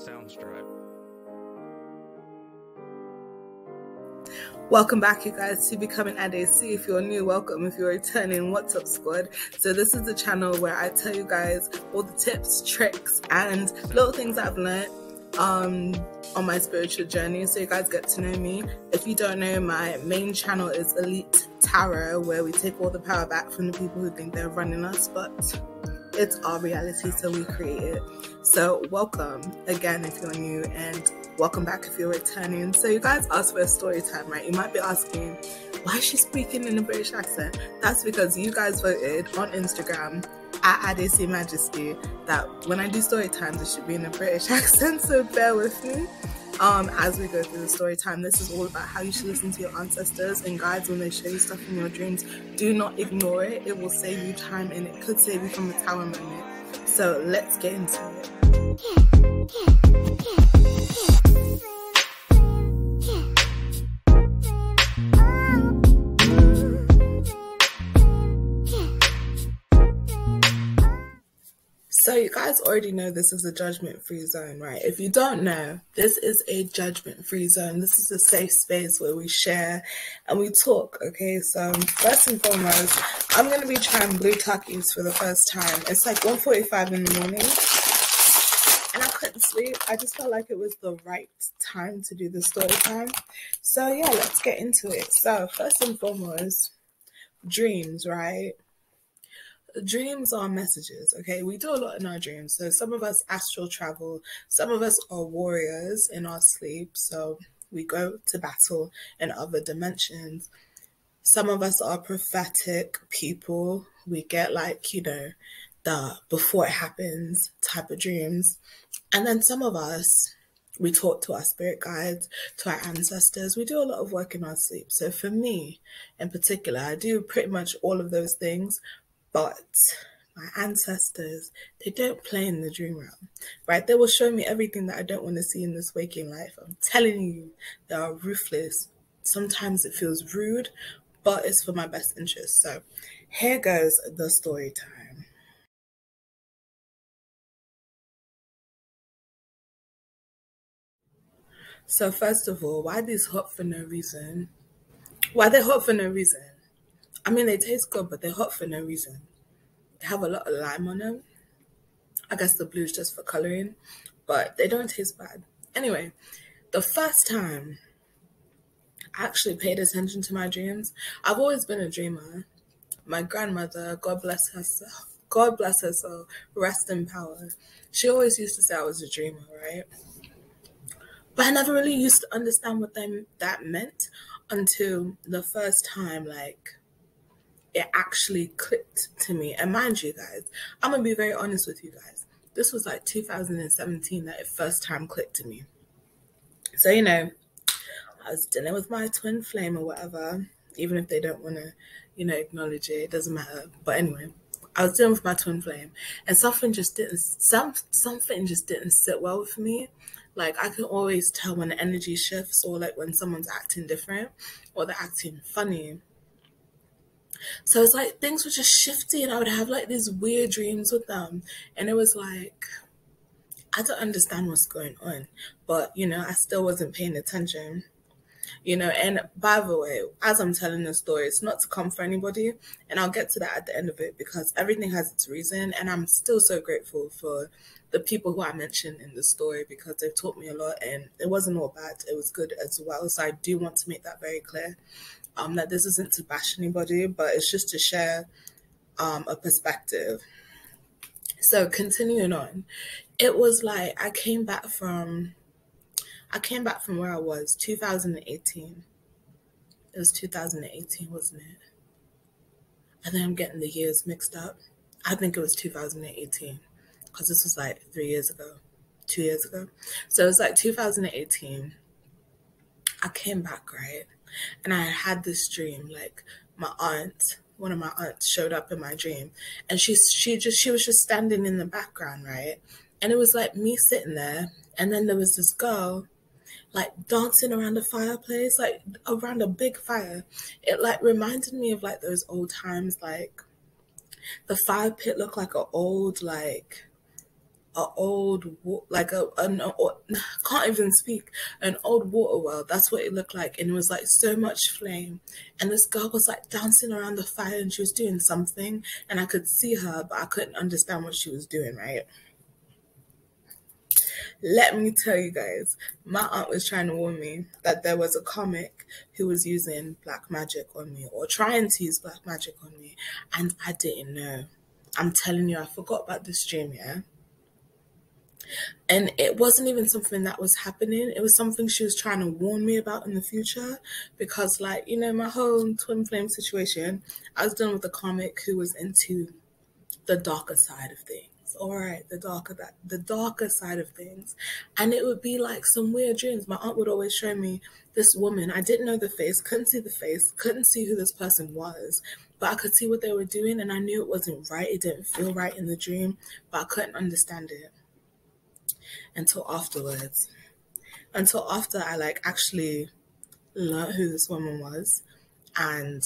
Soundstripe. Welcome back, you guys, to Becoming App Adjessi. If you're new, welcome. If you're returning, what's up, squad? So this is the channel where I tell you guys all the tips, tricks, and little things I've learned on my spiritual journey, so you guys get to know me. If you don't know, my main channel is Elite Tarot, where we take all the power back from the people who think they're running us, but it's our reality, so we create it. So welcome again if you're new, and welcome back if you're returning. So you guys asked for a story time, right? You might be asking, why is she speaking in a British accent? That's because you guys voted on Instagram at Adjessi Majesty that when I do story times, it should be in a British accent, so bear with me. As we go through the story time, this is all about how you should listen to your ancestors and guides when they show you stuff in your dreams. Do not ignore it. It will save you time, and it could save you from a tower moment. So let's get into it. So you guys already know this is a judgment-free zone, right? If you don't know, this is a judgment-free zone. This is a safe space where we share and we talk, okay? So first and foremost, I'm going to be trying blue Takis for the first time. It's like 1:45 in the morning and I couldn't sleep. I just felt like it was the right time to do the story time. So yeah, let's get into it. So first and foremost, dreams, right? Dreams are messages, okay? We do a lot in our dreams. So some of us astral travel, some of us are warriors in our sleep, so we go to battle in other dimensions. Some of us are prophetic people. We get, like, you know, the before it happens type of dreams. And then some of us, we talk to our spirit guides, to our ancestors. We do a lot of work in our sleep. So for me in particular, I do pretty much all of those things. But my ancestors, they don't play in the dream realm, right? They will show me everything that I don't want to see in this waking life. I'm telling you, they are ruthless. Sometimes it feels rude, but it's for my best interest. So here goes the story time. So first of all, why these hot for no reason? Why they're hot for no reason? I mean, they taste good, but they're hot for no reason. They have a lot of lime on them. I guess the blue's just for coloring, but they don't taste bad. Anyway, the first time I actually paid attention to my dreams, I've always been a dreamer. My grandmother, God bless her soul, rest in power. She always used to say I was a dreamer, right? But I never really used to understand what that meant until the first time, like, it actually clicked to me. And mind you guys, I'm gonna be very honest with you guys. This was like 2017 that it first time clicked to me. So, you know, I was dealing with my twin flame or whatever, even if they don't want to, you know, acknowledge it, it doesn't matter. But anyway, I was dealing with my twin flame, and something just didn't sit well with me. Like, I can always tell when the energy shifts, or like when someone's acting different or they're acting funny. So it's like things were just shifty, and I would have like these weird dreams with them. And it was like, I don't understand what's going on. But, you know, I still wasn't paying attention. You know, and by the way, as I'm telling the story, it's not to come for anybody. And I'll get to that at the end of it, because everything has its reason. And I'm still so grateful for the people who I mentioned in the story, because they've taught me a lot, and it wasn't all bad. It was good as well. So I do want to make that very clear. That this isn't to bash anybody, but it's just to share a perspective. So continuing on, it was like I came back from where I was, 2018. It was 2018, wasn't it? I think I'm getting the years mixed up. I think it was 2018, because this was like 2 years ago. So it was like 2018. I came back, right? And I had this dream, like one of my aunts showed up in my dream, and she was just standing in the background, right? And it was like me sitting there, and then there was this girl like dancing around a fireplace, like around a big fire. It like reminded me of like those old times, like the fire pit looked like an old, like a old like can't even speak, an old water well. That's what it looked like, and it was like so much flame, and this girl was like dancing around the fire, and she was doing something, and I could see her, but I couldn't understand what she was doing, right? Let me tell you guys, my aunt was trying to warn me that there was a comic who was using black magic on me, or trying to use black magic on me, and I didn't know. I'm telling you, I forgot about this dream, yeah? And it wasn't even something that was happening. It was something she was trying to warn me about in the future. Because, like, you know, my whole twin flame situation, I was dealing with a comic who was into the darker side of things. All right, the darker side of things. And it would be like some weird dreams. My aunt would always show me this woman. I didn't know the face, couldn't see the face, couldn't see who this person was, but I could see what they were doing, and I knew it wasn't right. It didn't feel right in the dream, but I couldn't understand it until afterwards. Until after I like actually learned who this woman was, and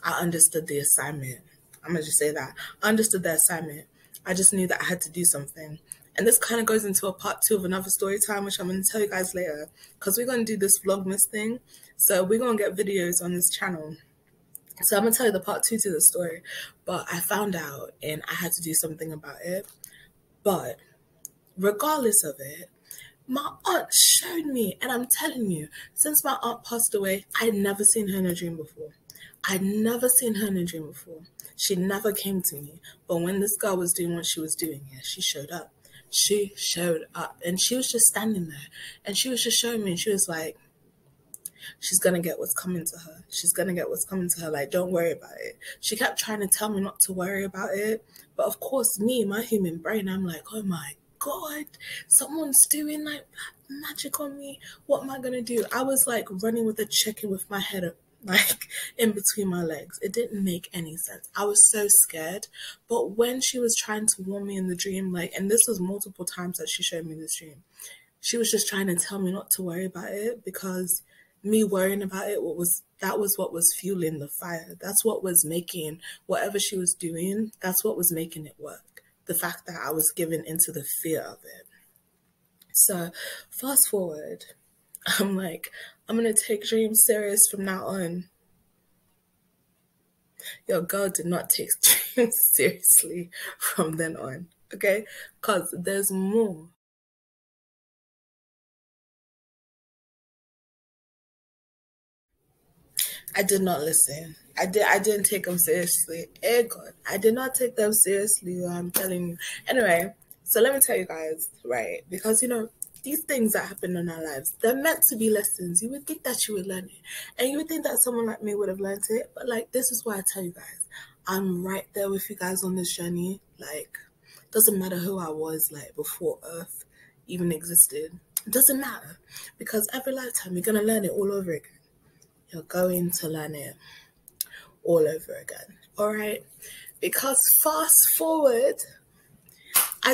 I understood the assignment. I'm gonna just say that. I understood the assignment. I just knew that I had to do something. And this kind of goes into a part 2 of another story time, which I'm going to tell you guys later, because we're going to do this Vlogmas thing. So we're going to get videos on this channel. So I'm going to tell you the part 2 to the story. But I found out and I had to do something about it. But regardless of it, my aunt showed me, and I'm telling you, since my aunt passed away, I'd never seen her in a dream before. I'd never seen her in a dream before. She never came to me. But when this girl was doing what she was doing, yeah, she showed up. She showed up, and she was just standing there, and she was just showing me, and she was like, she's gonna get what's coming to her. She's gonna get what's coming to her. Like, don't worry about it. She kept trying to tell me not to worry about it. But of course, me, my human brain, I'm like, oh my God, someone's doing like magic on me. What am I gonna do? I was like running with a chicken with my head like in between my legs. It didn't make any sense. I was so scared. But when she was trying to warn me in the dream, like, and this was multiple times that she showed me this dream, she was just trying to tell me not to worry about it, because me worrying about it, that was what was fueling the fire. That's what was making whatever she was doing, that's what was making it work. The fact that I was given into the fear of it. So fast forward, I'm like, I'm gonna take dreams serious from now on. Your girl did not take dreams seriously from then on, okay? Because there's more. I did not listen. I didn't take them seriously. Eh, God. I did not take them seriously, I'm telling you. Anyway, so let me tell you guys, right? Because, you know, these things that happen in our lives, they're meant to be lessons. You would think that you would learn it. And you would think that someone like me would have learned it. But, like, this is why I tell you guys, I'm right there with you guys on this journey. Like, doesn't matter who I was, like, before Earth even existed. It doesn't matter. Because every lifetime, you're going to learn it all over again. You're going to learn it all over again. All right? Because fast forward, I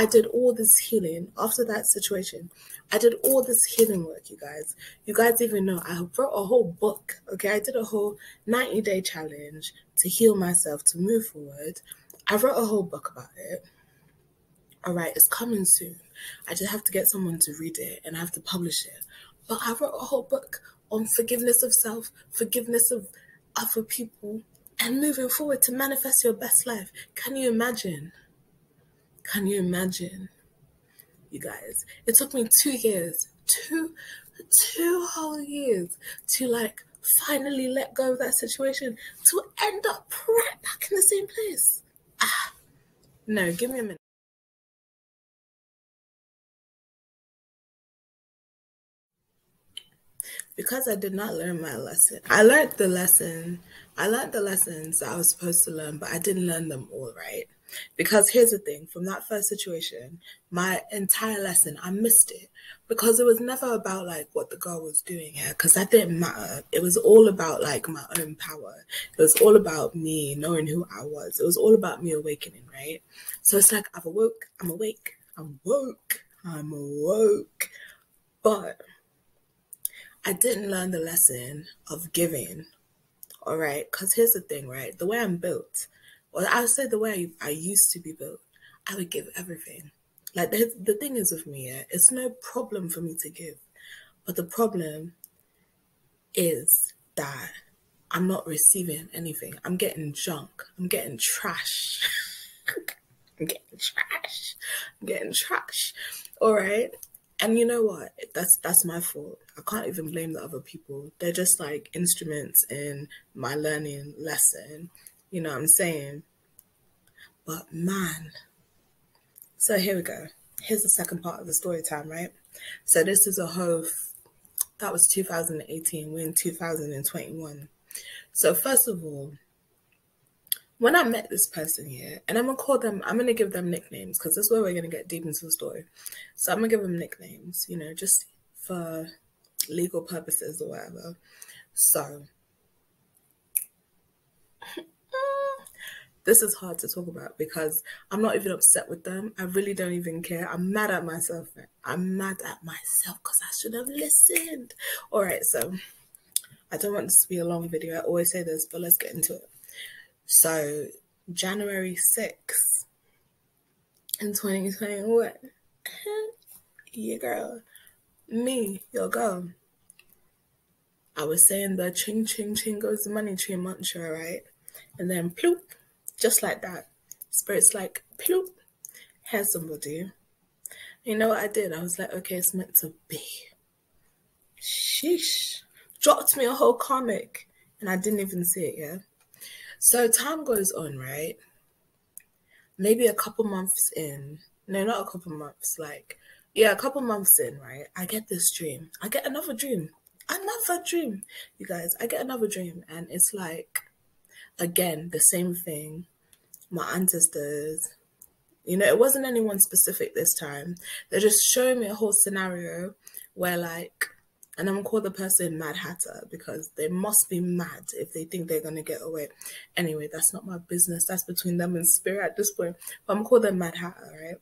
did all this healing after that situation. I did all this healing work, you guys. You guys even know I wrote a whole book. Okay, I did a whole 90-day challenge to heal myself, to move forward. I wrote a whole book about it. All right, it's coming soon. I just have to get someone to read it, and I have to publish it. But I wrote a whole book on forgiveness of self, forgiveness of other people, and moving forward to manifest your best life. Can you imagine? Can you imagine, you guys? It took me 2 years, two whole years to like finally let go of that situation, to end up right back in the same place. No, give me a minute. Because I did not learn my lesson. I learned the lesson. I learned the lessons that I was supposed to learn, but I didn't learn them all right. Because here's the thing, from that first situation, my entire lesson, I missed it. Because it was never about like what the girl was doing here, because that didn't matter. It was all about like my own power. It was all about me knowing who I was. It was all about me awakening, right? So it's like I've awoke, I'm awake, I'm woke, I'm awoke. But I didn't learn the lesson of giving, all right? Because here's the thing, right? The way I'm built, or I would say the way I used to be built, I would give everything. Like, the thing is with me, yeah, it's no problem for me to give. But the problem is that I'm not receiving anything. I'm getting junk. I'm getting trash. I'm getting trash. I'm getting trash. All right. And you know what? That's my fault. I can't even blame the other people. They're just like instruments in my learning lesson. You know what I'm saying? But man. So here we go. Here's the second part of the story time, right? So this is a whole, that was 2018. We're in 2021. So first of all, when I met this person here, and I'm going to give them nicknames because this is where we're going to get deep into the story. So I'm going to give them nicknames, you know, just for legal purposes or whatever. So this is hard to talk about because I'm not even upset with them. I really don't even care. I'm mad at myself. I'm mad at myself because I should have listened. All right, so I don't want this to be a long video. I always say this, but let's get into it. So January 6th in 2021, yeah, girl, me, your girl. I was saying the ching ching ching goes the money tree mantra, right? And then ploop, just like that. Spirit's like, ploop, here's somebody. You know what I did? I was like, okay, it's meant to be. Sheesh. Dropped me a whole comic and I didn't even see it, yeah? So time goes on, right? Maybe a couple months in. No, not a couple months. Like, yeah, a couple months in, right? I get this dream. I get another dream. Another dream. You guys, I get another dream. And it's like, again, the same thing. My ancestors, you know, it wasn't anyone specific this time. They're just showing me a whole scenario where like, and I'm gonna call the person Mad Hatter because they must be mad if they think they're gonna get away. Anyway, that's not my business. That's between them and spirit at this point. But I'm gonna call them Mad Hatter, right?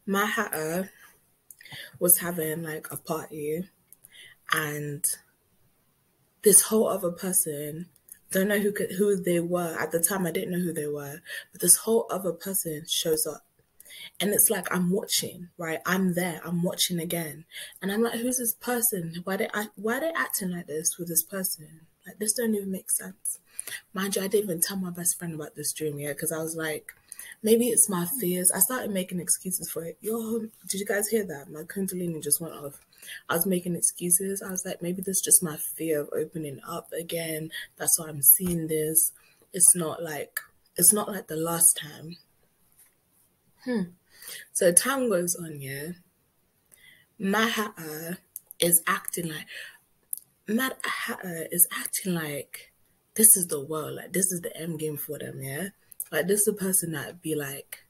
Mad Hatter was having like a party and this whole other person, don't know who they were. At the time, I didn't know who they were. But this whole other person shows up. And it's like I'm watching, right? I'm there. I'm watching again. And I'm like, who's this person? Why they acting like this with this person? Like, this don't even make sense. Mind you, I didn't even tell my best friend about this dream yet because I was like, maybe it's my fears. I started making excuses for it. Yo, did you guys hear that? My Kundalini just went off. I was making excuses. I was like, maybe this is just my fear of opening up again. That's why I'm seeing this. It's not like the last time. So time goes on, yeah. Mad Hatter is acting like this is the world, like this is the end game for them, yeah. Like this is the person that be like,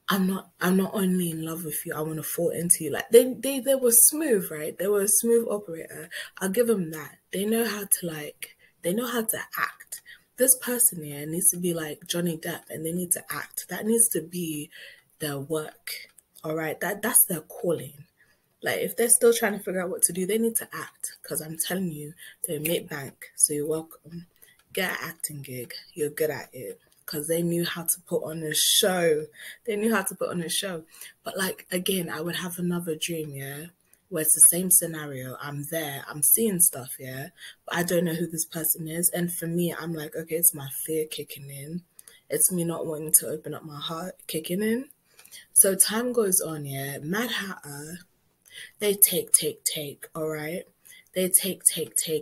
I'm not only in love with you, I want to fall into you. Like they were smooth, right? They were a smooth operator. I'll give them that. They know how to act. This person here needs to be like Johnny Depp and they need to act. That needs to be their work. All right. That's their calling. Like if they're still trying to figure out what to do, they need to act. Because I'm telling you, they make bank. So you're welcome. Get an acting gig. You're good at it. Because they knew how to put on a show. But like, again, I would have another dream, yeah? Where it's the same scenario. I'm there. I'm seeing stuff, yeah? But I don't know who this person is. And for me, I'm like, okay, it's my fear kicking in. It's me not wanting to open up my heart kicking in. So time goes on, yeah? Mad Hatter, they take, all right? They take.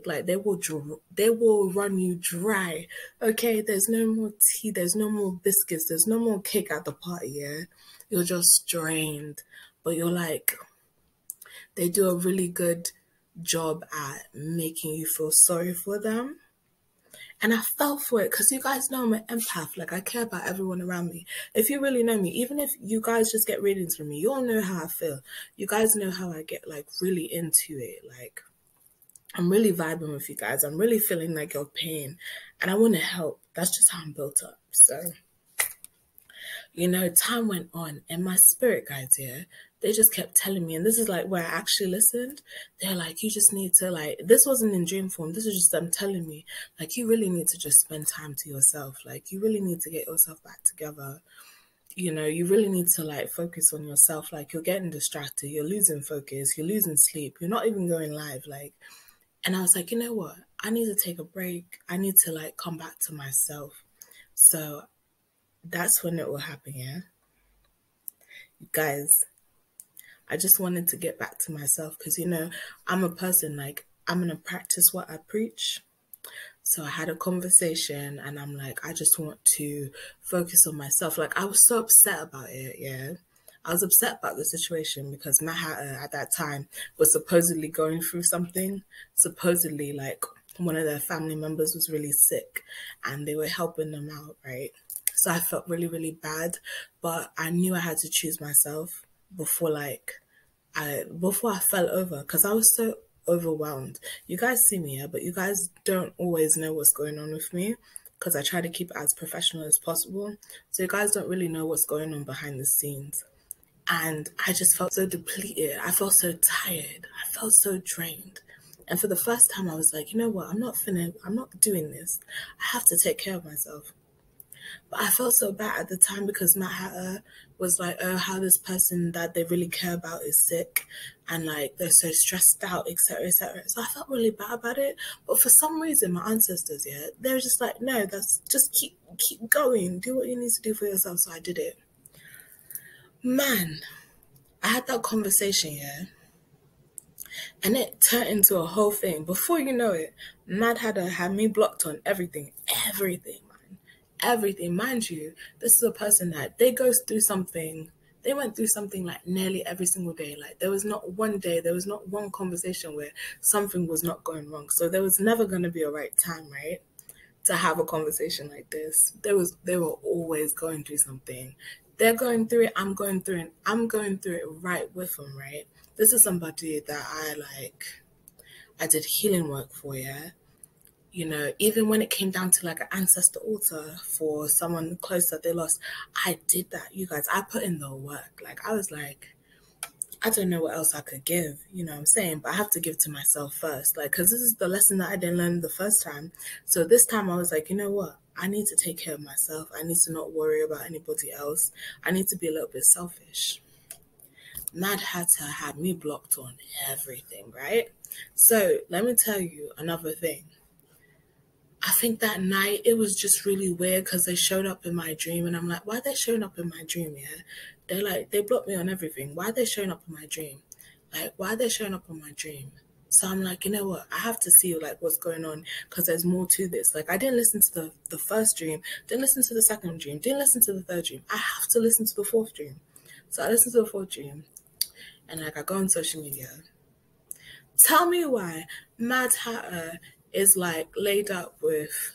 Like they will run you dry. Okay, there's no more tea, there's no more biscuits, there's no more cake at the party, yeah? You're just drained. But you're like, they do a really good job at making you feel sorry for them. And I fell for it because you guys know I'm an empath. Like, I care about everyone around me. If you really know me, even if you guys just get readings from me, you all know how I feel. You guys know how I get, like, really into it. Like, I'm really vibing with you guys. I'm really feeling like your pain. And I want to help. That's just how I'm built up. So, time went on and my spirit guides here, they just kept telling me, and this is like where I actually listened. They're like, you just need to like, this wasn't in dream form. This is just them telling me, like, you really need to just spend time to yourself. Like, you really need to get yourself back together. You really need to like focus on yourself. Like, you're getting distracted, you're losing focus, you're losing sleep, you're not even going live. Like, and I was like, you know what? I need to take a break. I need to like come back to myself. So that's when it will happen, yeah? Guys, I just wanted to get back to myself because, I'm a person like, I'm going to practice what I preach. So I had a conversation and I'm like, I just want to focus on myself. Like, I was so upset about it, yeah? I was upset about the situation because my Hatter at that time was supposedly going through something. Supposedly, like, one of their family members was really sick and they were helping them out, right? So I felt really, really bad, but I knew I had to choose myself before I fell over because I was so overwhelmed. You guys see me, yeah, but you guys don't always know what's going on with me because I try to keep it as professional as possible. So you guys don't really know what's going on behind the scenes. And I just felt so depleted. I felt so tired. I felt so drained. And for the first time, I was like, you know what? I'm not doing this. I have to take care of myself. But I felt so bad at the time because Matt Hatter was like, oh, how this person that they really care about is sick and like they're so stressed out, etc., etc. So I felt really bad about it. But for some reason, my ancestors, yeah, they were just like, no, that's just keep going, do what you need to do for yourself. So I did it. Man, I had that conversation, yeah, and it turned into a whole thing. Before you know it, Mad Hatter had me blocked on everything, man, everything. Mind you, this is a person that they went through something like nearly every single day. Like, there was not one day, there was not one conversation where something was not going wrong. So there was never going to be a right time, right, to have a conversation like this. They were always going through something. They're going through it, I'm going through it, I'm going through it right with them, right? This is somebody that I did healing work for, yeah? Even when it came down to like an ancestor altar for someone close that they lost, I did that, you guys. I put in the work. Like, I was like, I don't know what else I could give, you know what I'm saying? But I have to give to myself first, like, because this is the lesson that I didn't learn the first time. So this time I was like, you know what? I need to take care of myself. I need to not worry about anybody else. I need to be a little bit selfish. Mad Hatter had me blocked on everything, right? So let me tell you another thing. I think that night it was just really weird because they showed up in my dream and I'm like, why are they showing up in my dream, yeah? They blocked me on everything. Why are they showing up in my dream? Like, why are they showing up in my dream? So I'm like, you know what? I have to see like what's going on because there's more to this. Like, I didn't listen to the first dream, didn't listen to the second dream, didn't listen to the third dream. I have to listen to the fourth dream. So I listened to the fourth dream and like I go on social media. Tell me why Mad Hatter is like laid up with,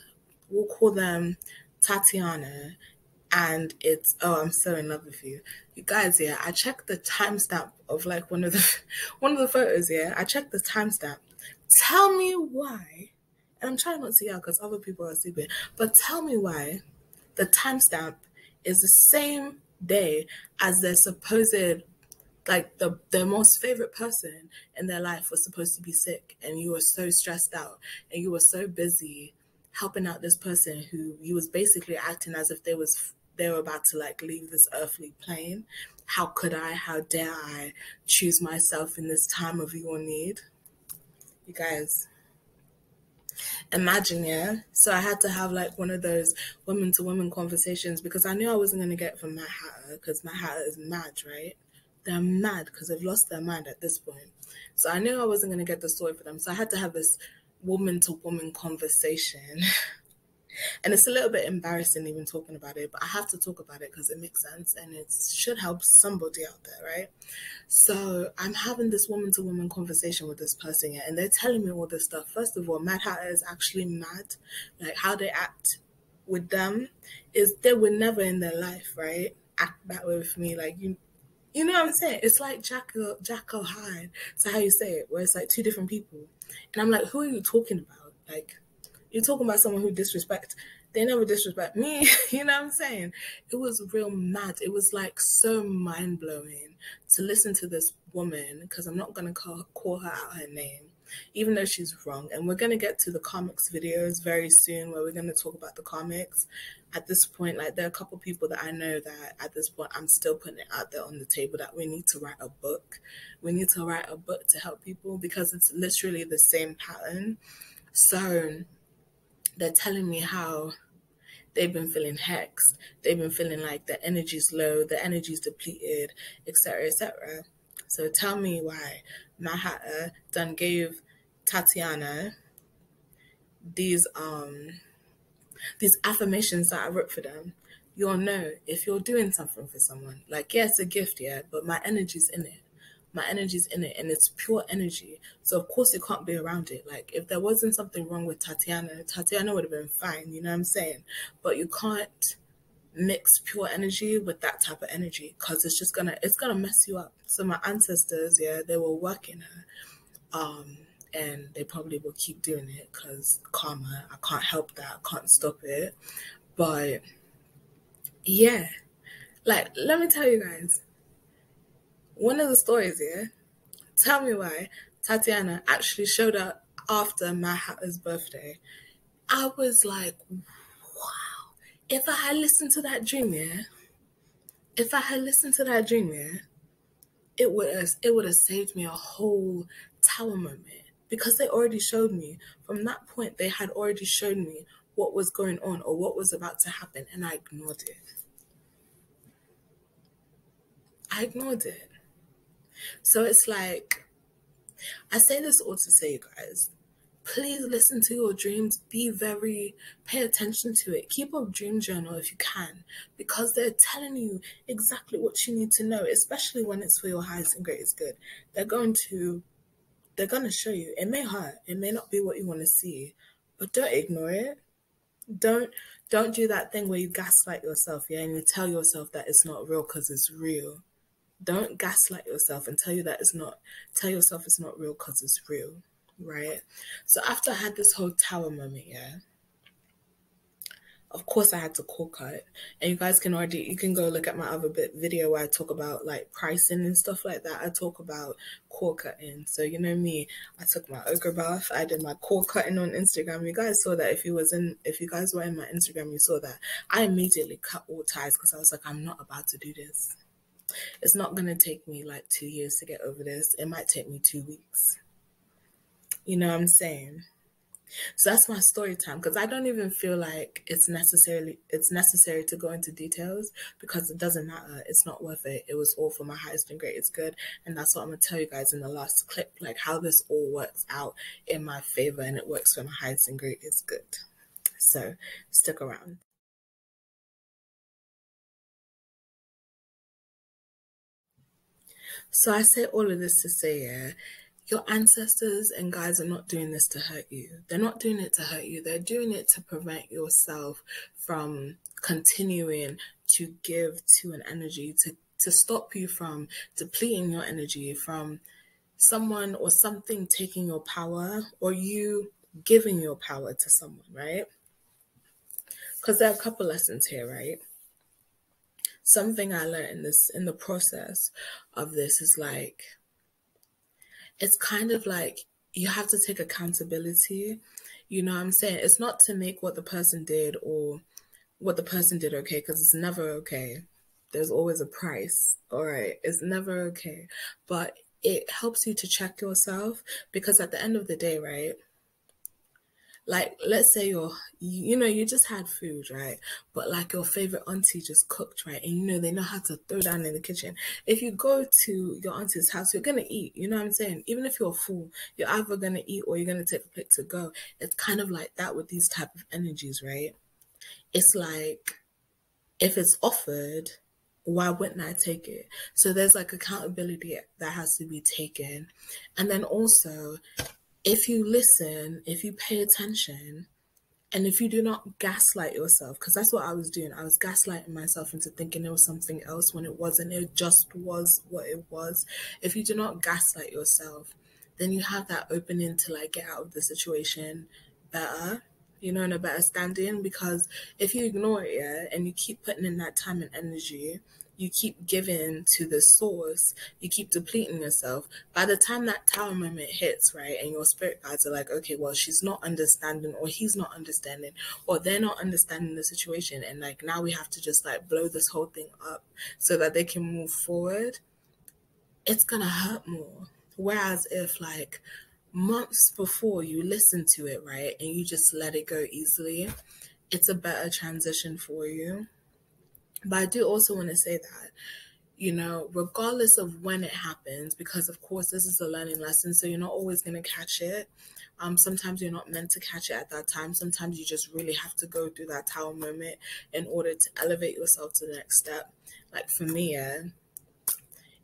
we'll call them Tatiana, and it's, oh, I'm so in love with you. You guys, yeah, I checked the timestamp of like one of the photos, yeah. I checked the timestamp. Tell me why, and I'm trying not to yell because other people are sleeping, but tell me why the timestamp is the same day as their supposed, like, their most favorite person in their life was supposed to be sick, and you were so stressed out and you were so busy helping out this person who you was basically acting as if they were about to like leave this earthly plane. How dare I choose myself in this time of your need? You guys, imagine, yeah? So I had to have like one of those women to women conversations because I knew I wasn't going to get it from Matt Hatter because Matt Hatter is mad, right? They're mad because they've lost their mind at this point. So I knew I wasn't going to get the story for them. So I had to have this woman to woman conversation. And it's a little bit embarrassing even talking about it, but I have to talk about it because it makes sense and it should help somebody out there, right? So I'm having this woman-to-woman conversation with this person, yeah, and they're telling me all this stuff. First of all, Mad Hatter is actually mad. Like, how they act with them is they would never in their life, right, act that way with me. Like, you know what I'm saying? It's like Jackal Hyde. So how you say it, where it's like two different people. And I'm like, who are you talking about? Like, you're talking about someone who disrespects They never disrespect me. You know what I'm saying? It was real mad. It was like so mind blowing to listen to this woman, because I'm not going to call her out her name, even though she's wrong. And we're going to get to the comics videos very soon where we're going to talk about the comics. At this point, like, there are a couple people that I know that at this point I'm still putting it out there on the table that we need to write a book. We need to write a book to help people, because it's literally the same pattern. So they're telling me how they've been feeling hexed. They've been feeling like the energy's low, the energy's depleted, etc., etc. So tell me why Mad Hatter done gave Tatiana these affirmations that I wrote for them. You'll know if you're doing something for someone. Like, yeah, it's a gift, yeah, but my energy's in it. My energy's in it, and it's pure energy. So of course you can't be around it. Like, if there wasn't something wrong with Tatiana would have been fine, you know what I'm saying? But you can't mix pure energy with that type of energy, because it's gonna mess you up. So my ancestors, yeah, they were working her. And they probably will keep doing it because karma, I can't help that, I can't stop it. But yeah, like, let me tell you guys, one of the stories, yeah, tell me why Tatiana actually showed up after Mad Hatter's birthday. I was like, wow, if I had listened to that dream, yeah, it would have saved me a whole tower moment, because they already showed me from that point. They had already shown me what was going on or what was about to happen, and I ignored it. So it's like, I say this all to say, you guys, please listen to your dreams. Pay attention to it. Keep a dream journal if you can, because they're telling you exactly what you need to know, especially when it's for your highest and greatest good. They're going to show you. It may hurt. It may not be what you want to see, but don't ignore it. Don't do that thing where you gaslight yourself, yeah, and you tell yourself that it's not real because it's real. Don't gaslight yourself and tell yourself it's not real because it's real, right? So after I had this whole tower moment, yeah, of course I had to core cut. And you guys you can go look at my other video where I talk about like pricing and stuff like that. I talk about core cutting. So you know me, I took my ogre bath. I did my core cutting on Instagram. You guys saw that. If you guys were in my Instagram, you saw that. I immediately cut all ties because I was like, I'm not about to do this. It's not gonna take me like 2 years to get over this. It might take me 2 weeks. You know what I'm saying? So that's my story time, because I don't even feel like it's necessary to go into details, because it doesn't matter. It's not worth it. It was all for my highest and greatest good, and that's what I'm gonna tell you guys in the last clip, like how this all works out in my favor, and it works for my highest and greatest good. So stick around. So I say all of this to say, yeah, your ancestors and guys are not doing this to hurt you. They're not doing it to hurt you. They're doing it to prevent yourself from continuing to give to an energy, to stop you from depleting your energy, from someone or something taking your power, or you giving your power to someone, right? Because there are a couple lessons here, right? Something I learned in the process of this is like, it's kind of like you have to take accountability. You know what I'm saying? It's not to make what the person did okay, because it's never okay. There's always a price, all right? It's never okay. But it helps you to check yourself, because at the end of the day, right? Like, let's say you just had food, right? But like your favorite auntie just cooked, right? And they know how to throw down in the kitchen. If you go to your auntie's house, you're gonna eat, you know what I'm saying? Even if you're full, you're either gonna eat or you're gonna take a plate to go. It's kind of like that with these type of energies, right? It's like, if it's offered, why wouldn't I take it? So there's like accountability that has to be taken. And then also, if you listen, if you pay attention, and if you do not gaslight yourself, because that's what I was doing. I was gaslighting myself into thinking it was something else when it wasn't. It just was what it was. If you do not gaslight yourself, then you have that opening to like get out of the situation better. in a better standing. Because if you ignore it, yeah, and you keep putting in that time and energy, you keep giving to the source, you keep depleting yourself. By the time that tower moment hits, right, and your spirit guides are like, okay, well, she's not understanding, or he's not understanding, or they're not understanding the situation, and like now we have to just like blow this whole thing up so that they can move forward, it's gonna hurt more. Whereas if like months before you listen to it, right, and you just let it go easily, it's a better transition for you. But I do also want to say that, regardless of when it happens, because of course this is a learning lesson, so you're not always going to catch it. Sometimes you're not meant to catch it at that time. Sometimes you just really have to go through that tower moment in order to elevate yourself to the next step. Like for me, yeah,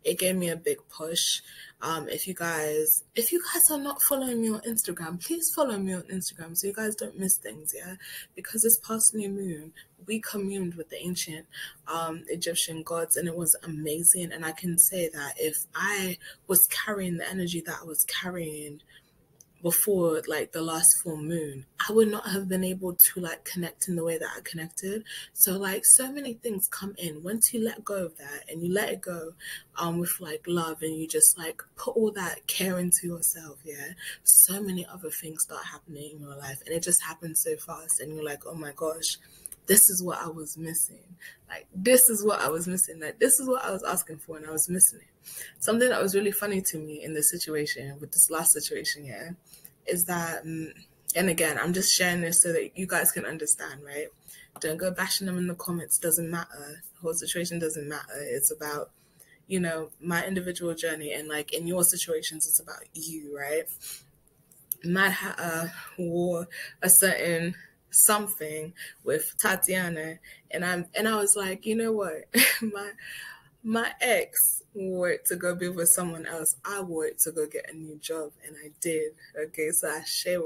it gave me a big push. If you guys are not following me on Instagram, please follow me on Instagram so you guys don't miss things, yeah? Because this past new moon, we communed with the ancient Egyptian gods, and it was amazing. And I can say that if I was carrying the energy that I was carrying before like the last full moon, I would not have been able to like connect in the way that I connected. So like so many things come in once you let go of that, and you let it go with like love, and you just like put all that care into yourself, yeah, so many other things start happening in your life, and it just happens so fast, and you're like, oh my gosh, this is what I was missing. Like, this is what I was missing. Like, this is what I was asking for, and I was missing it. Something that was really funny to me in this situation, with this last situation, yeah, is that, and again, I'm just sharing this so that you guys can understand, right? Don't go bashing them in the comments. Doesn't matter. The whole situation doesn't matter. It's about, my individual journey, and like in your situations, it's about you, right? Mad Hatter wore a certain something with Tatiana, and I was like, you know what, my ex wore it to go be with someone else. I wore it to go get a new job, and I did. Okay, so I share.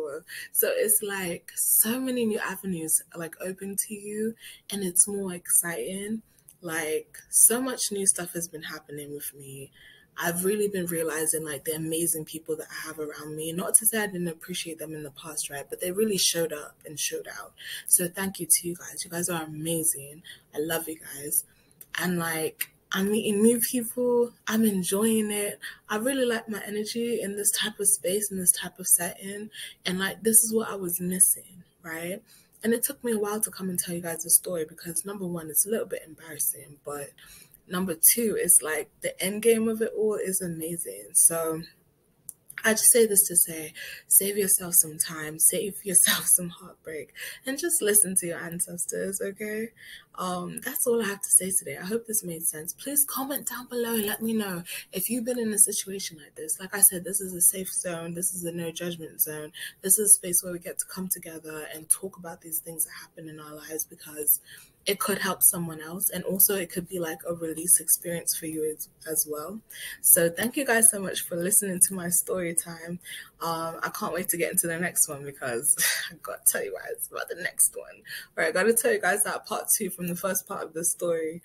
So it's like so many new avenues like open to you, and it's more exciting. Like so much new stuff has been happening with me. I've really been realizing like the amazing people that I have around me. Not to say I didn't appreciate them in the past, right? But they really showed up and showed out. So thank you to you guys. You guys are amazing. I love you guys. And like, I'm meeting new people. I'm enjoying it. I really like my energy in this type of space, in this type of setting. And like, this is what I was missing, right? And it took me a while to come and tell you guys the story, because number one, it's a little bit embarrassing, but number two, it's like the end game of it all is amazing. So I just say this to say, save yourself some time, save yourself some heartbreak, and just listen to your ancestors, okay? That's all I have to say today. I hope this made sense. Please comment down below and let me know if you've been in a situation like this. Like I said, this is a safe zone. This is a no judgment zone. This is a space where we get to come together and talk about these things that happen in our lives, because it could help someone else, and also it could be like a release experience for you as well. So thank you guys so much for listening to my story time. I can't wait to get into the next one, because I got to tell you guys about the next one. All right, I got to tell you guys that part 2 from the first part of the story,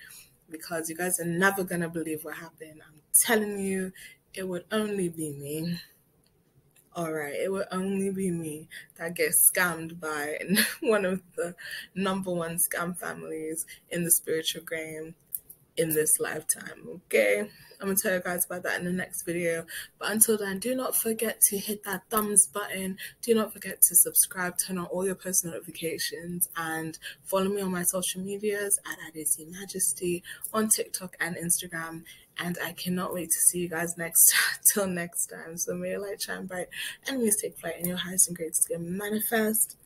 because you guys are never gonna believe what happened. I'm telling you, it would only be me. All right, it would only be me that gets scammed by one of the number one scam families in the spiritual game in this lifetime, okay? I'm gonna tell you guys about that in the next video. But until then, do not forget to hit that thumbs button. Do not forget to subscribe, turn on all your post notifications, and follow me on my social medias at Adjessi Majesty on TikTok and Instagram. And I cannot wait to see you guys next till next time. So may your light shine bright, enemies take flight, and your highest and greatest good manifest.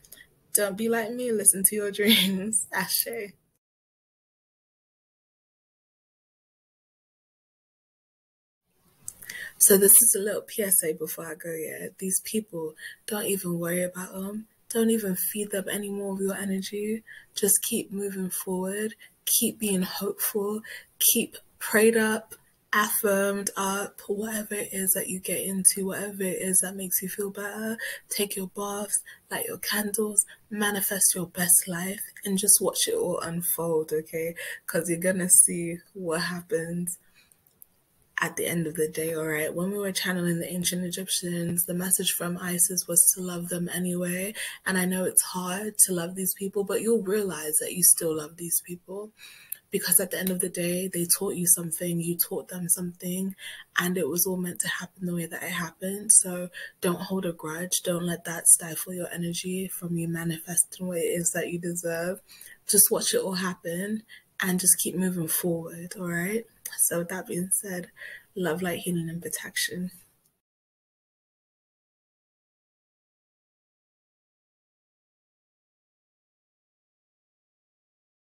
Don't be like me, listen to your dreams. Ashe. So this is a little PSA before I go, yeah. These people, don't even worry about them. Don't even feed them any more of your energy. Just keep moving forward. Keep being hopeful. Keep prayed up, affirmed up, whatever it is that you get into, whatever it is that makes you feel better. Take your baths, light your candles, manifest your best life, and just watch it all unfold, okay? Because you're going to see what happens at the end of the day, all right, when we were channeling the ancient Egyptians, the message from Isis was to love them anyway. And I know it's hard to love these people, but you'll realize that you still love these people, because at the end of the day, they taught you something, you taught them something, and it was all meant to happen the way that it happened. So don't hold a grudge. Don't let that stifle your energy from you manifesting what it is that you deserve. Just watch it all happen and just keep moving forward, all right? So with that being said, love, light, healing, and protection.